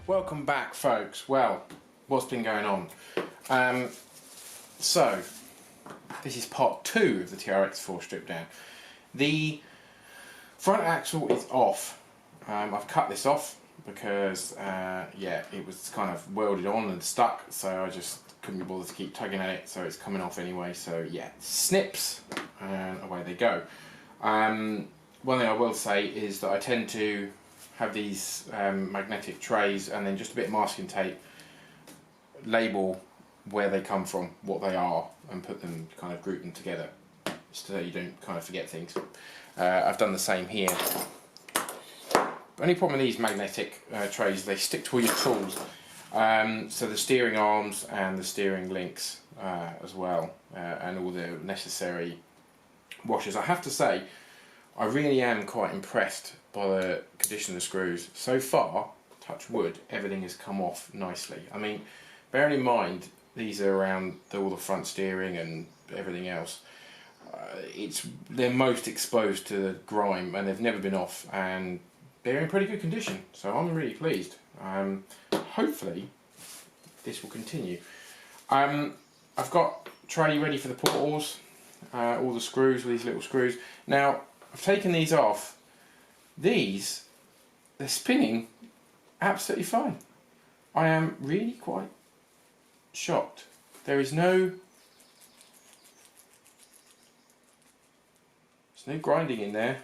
Welcome back, folks. Well, what's been going on? So this is part 2 of the TRX4 strip down. The front axle is off. I've cut this off because yeah, it was kind of welded on and stuck, so I just couldn't be bothered to keep tugging at it, so it's coming off anyway. So yeah, snips and away they go. One thing I will say is that I tend to have these magnetic trays and then just a bit of masking tape label where they come from, what they are, and put them, kind of group them together so you don't kind of forget things. I've done the same here. The only problem with these magnetic trays, they stick to all your tools, so the steering arms and the steering links as well, and all the necessary washers. I have to say, I really am quite impressed by the condition of the screws. So far, touch wood, everything has come off nicely. I mean, bearing in mind these are around all the front steering and everything else, they're most exposed to the grime and they've never been off, and they're in pretty good condition, so I'm really pleased. Hopefully this will continue. I've got tray ready for the portals, all the screws with these little screws. Now I've taken these off. They're spinning absolutely fine. I am really quite shocked. There's no grinding in there.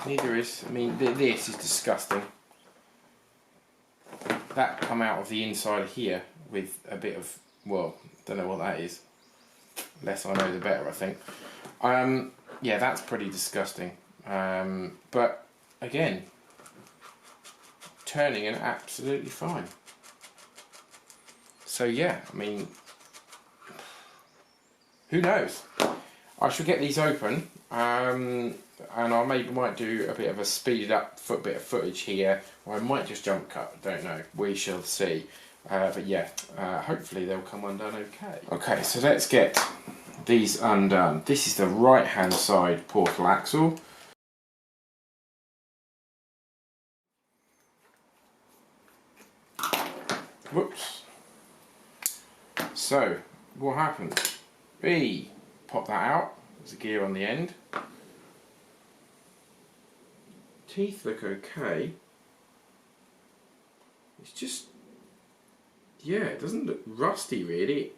Neither is, I mean, this is disgusting. That come out of the inside of here with a bit of, well, don't know what that is. Less I know the better, I think. Yeah, that's pretty disgusting. But again, turning and absolutely fine. So yeah, I mean, who knows? I shall get these open, and I might do a bit of a speeded up bit of footage here, or I might just jump cut. Don't know. We shall see. But yeah, hopefully they'll come undone okay. Okay, so let's get these undone. This is the right hand side portal axle. Whoops. So what happens? We pop that out. There's a gear on the end. Teeth look okay. It's just, yeah, it doesn't look rusty really.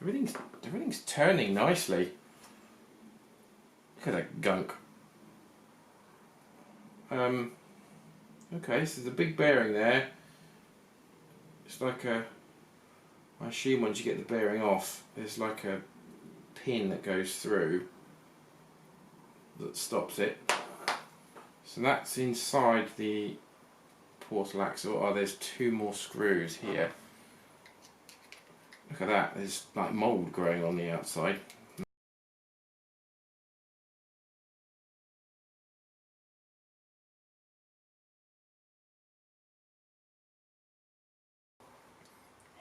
Everything's turning nicely. Look at that gunk. Okay, so there's a big bearing there. It's like a, I assume once you get the bearing off, there's like a pin that goes through that stops it. So that's inside the portal axle. Oh, there's 2 more screws here. Look at that, there's like mould growing on the outside.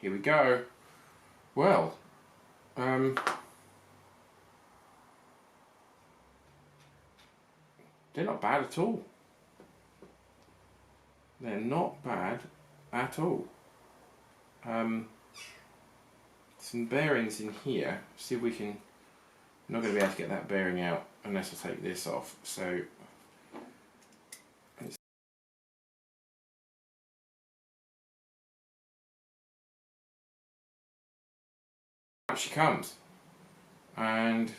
Here we go. Well, they're not bad at all. They're not bad at all. Some bearings in here. See if we can. I'm not going to be able to get that bearing out unless I take this off. So out she comes, and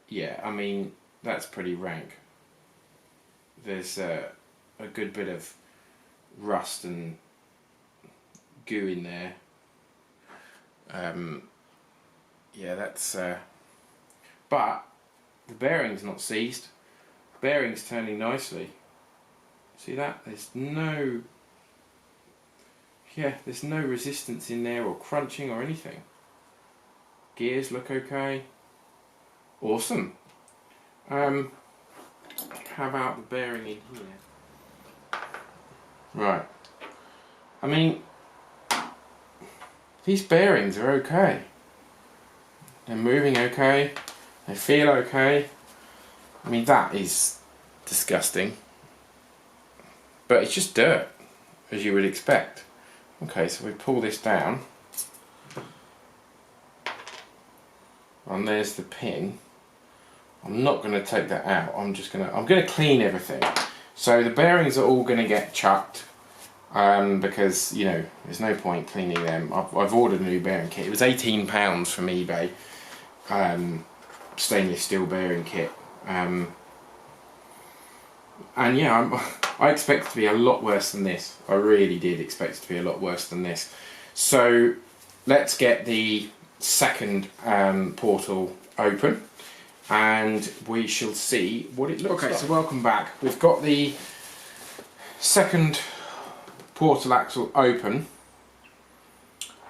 yeah, I mean that's pretty rank. There's a good bit of rust and goo in there. Yeah, that's but the bearing's not seized. The bearing's turning nicely. See that? There's no resistance in there or crunching or anything. Gears look okay. Awesome. How about the bearing in here? Right. I mean, these bearings are okay. They're moving okay. They feel okay. I mean, that is disgusting. but it's just dirt, as you would expect. Okay, so we pull this down, and there's the pin. I'm not going to take that out. I'm going to clean everything. So the bearings are all going to get chucked because, you know, there's no point cleaning them. I've ordered a new bearing kit. It was £18 from eBay. Stainless steel bearing kit. And yeah, I expect it to be a lot worse than this. I really did expect it to be a lot worse than this. So let's get the second portal open, and we shall see what it looks like. Okay, so welcome back. We've got the second portal axle open.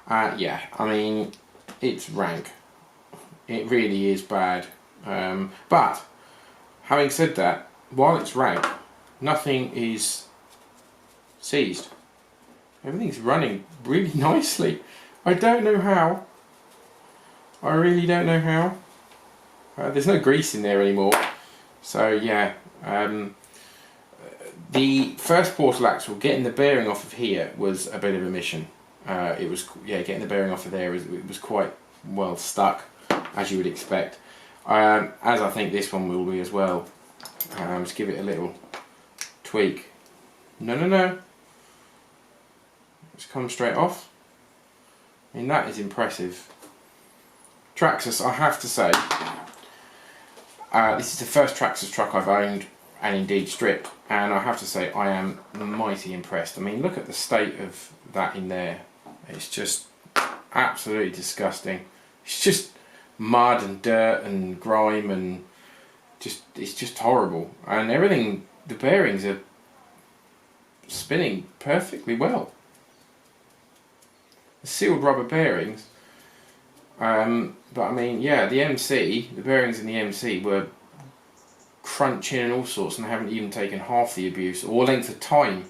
Yeah, I mean, it's rank. It really is bad. But having said that, while it's rank, nothing is seized. Everything's running really nicely. I don't know how. I really don't know how. There's no grease in there anymore. So yeah, the first portal axle, getting the bearing off of here was a bit of a mission. It was, yeah, getting the bearing off of there it was quite well stuck, as you would expect. As I think this one will be as well. Just give it a little tweak. No. Just come straight off. I mean, that is impressive. Traxxas, I have to say, this is the first Traxxas truck I've owned and indeed stripped, and I have to say I am mighty impressed. I mean, look at the state of that in there. It's just absolutely disgusting. It's just mud and dirt and grime, and it's just horrible. And everything, the bearings are spinning perfectly well. The sealed rubber bearings. But I mean, yeah, the bearings in the MC were crunching and all sorts, and they haven't even taken half the abuse or length of time.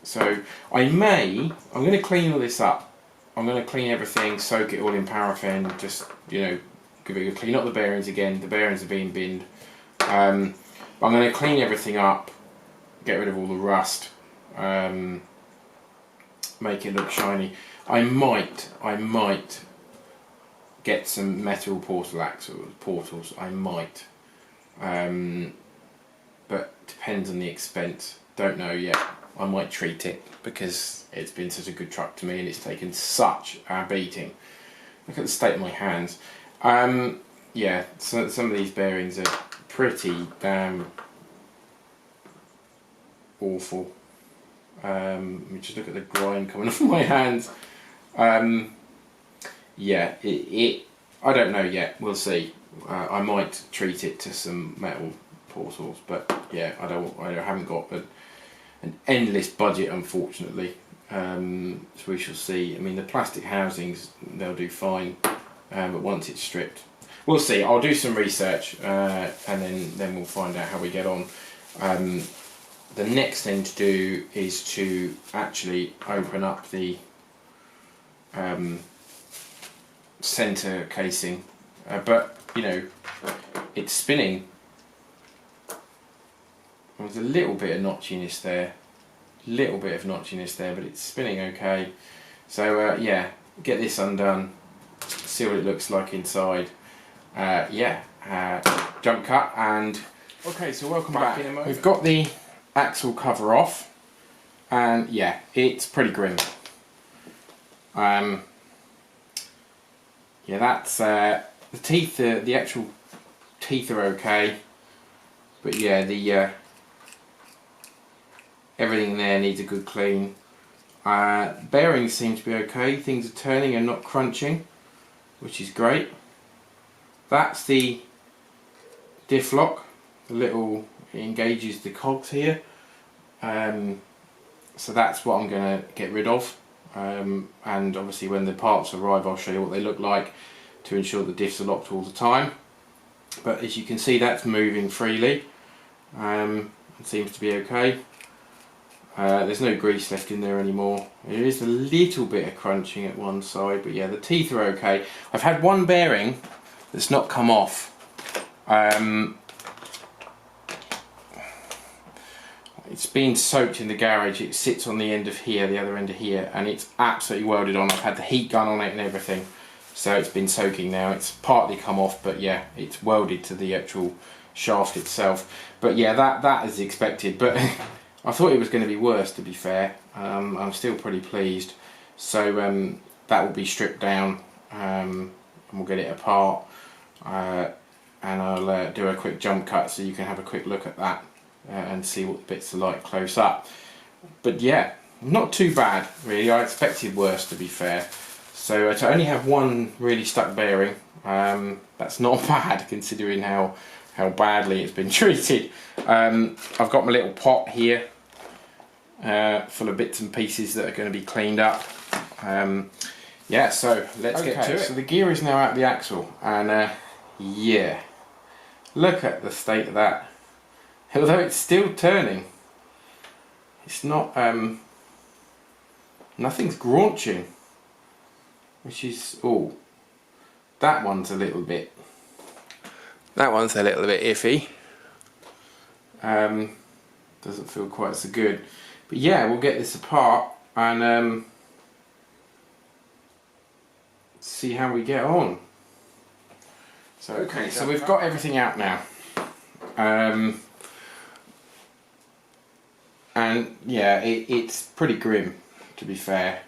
So I'm going to clean all this up. I'm going to clean everything, soak it all in paraffin, just, you know, give it a clean up the bearings again. The bearings are being binned. I'm going to clean everything up, get rid of all the rust, make it look shiny. I might get some metal portals. I might, but depends on the expense. Don't know yet. I might treat it because it's been such a good truck to me and it's taken such a beating. Look at the state of my hands. Yeah, so some of these bearings are pretty damn awful. Let me just look at the grime coming off my hands. Yeah, I don't know yet. We'll see. I might treat it to some metal portals, but yeah, I haven't got an endless budget, unfortunately. So we shall see. I mean, the plastic housings, they'll do fine, but once it's stripped, we'll see. I'll do some research, and then we'll find out how we get on. The next thing to do is to actually open up the centre casing, but you know, it's spinning. There's a little bit of notchiness there, but it's spinning okay. So yeah, get this undone, see what it looks like inside. Yeah, jump cut, and okay, so welcome back. We've got the axle cover off, and yeah, it's pretty grim. Yeah, that's the teeth. The actual teeth are okay, but yeah, the everything there needs a good clean. Bearings seem to be okay. Things are turning and not crunching, which is great. That's the diff lock. The little, it engages the cogs here. So that's what I'm going to get rid of. And obviously when the parts arrive, I'll show you what they look like to ensure the diffs are locked all the time. But as you can see, that's moving freely. It seems to be okay. There's no grease left in there anymore. There is a little bit of crunching at one side, but yeah, the teeth are okay. I've had one bearing that's not come off. it's been soaked in the garage. It sits on the end of here, the other end of here, and it's absolutely welded on. I've had the heat gun on it and everything, so it's been soaking now. It's partly come off, but yeah, it's welded to the actual shaft itself. But yeah, that is expected, but I thought it was going to be worse, to be fair. I'm still pretty pleased. So that will be stripped down, and we'll get it apart, and I'll do a quick jump cut so you can have a quick look at that and see what the bits are like close up. But yeah, not too bad really. I expected worse, to be fair. So to only have one really stuck bearing, that's not bad considering how badly it's been treated. I've got my little pot here full of bits and pieces that are going to be cleaned up. Yeah, so let's get to it. So the gear is now out the axle, and yeah, look at the state of that. Although it's still turning, it's not, nothing's graunching, which is, oh, that one's a little bit iffy. Doesn't feel quite so good. But yeah, we'll get this apart and see how we get on. So okay, so we've got everything out now. And yeah, it's pretty grim, to be fair.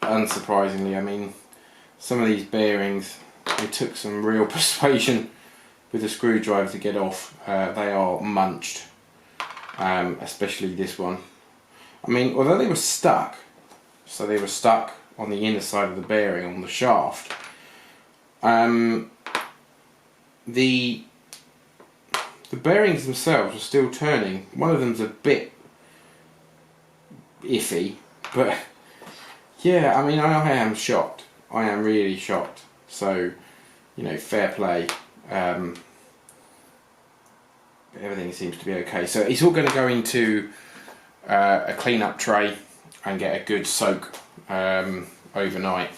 Unsurprisingly, I mean, some of these bearings, it took some real persuasion with a screwdriver to get off. They are munched, especially this one. I mean, although they were stuck, so they were stuck on the inner side of the bearing on the shaft, the bearings themselves are still turning. One of them's a bit iffy, but yeah, I mean, I am shocked. I am really shocked. So, you know, fair play. Everything seems to be okay. So it's all going to go into a clean-up tray and get a good soak overnight,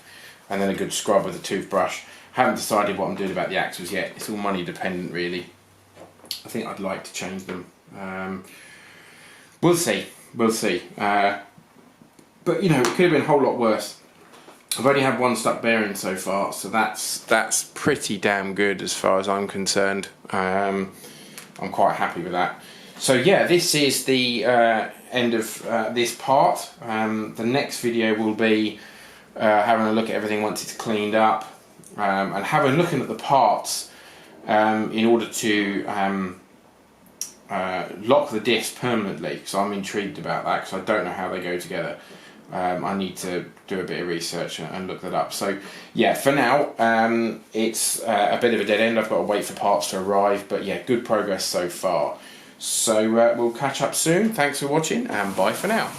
and then a good scrub with a toothbrush. Haven't decided what I'm doing about the axles yet. It's all money dependent, really. I think I'd like to change them. We'll see. We'll see. But you know, it could have been a whole lot worse. I've only had one stuck bearing so far, so that's pretty damn good as far as I'm concerned. I'm quite happy with that. So yeah, this is the end of this part. The next video will be having a look at everything once it's cleaned up, and having a look at the parts in order to lock the disc permanently. So I'm intrigued about that because I don't know how they go together. I need to do a bit of research and look that up. So yeah, for now it's a bit of a dead end. I've got to wait for parts to arrive, but yeah, good progress so far. So we'll catch up soon. Thanks for watching, and bye for now.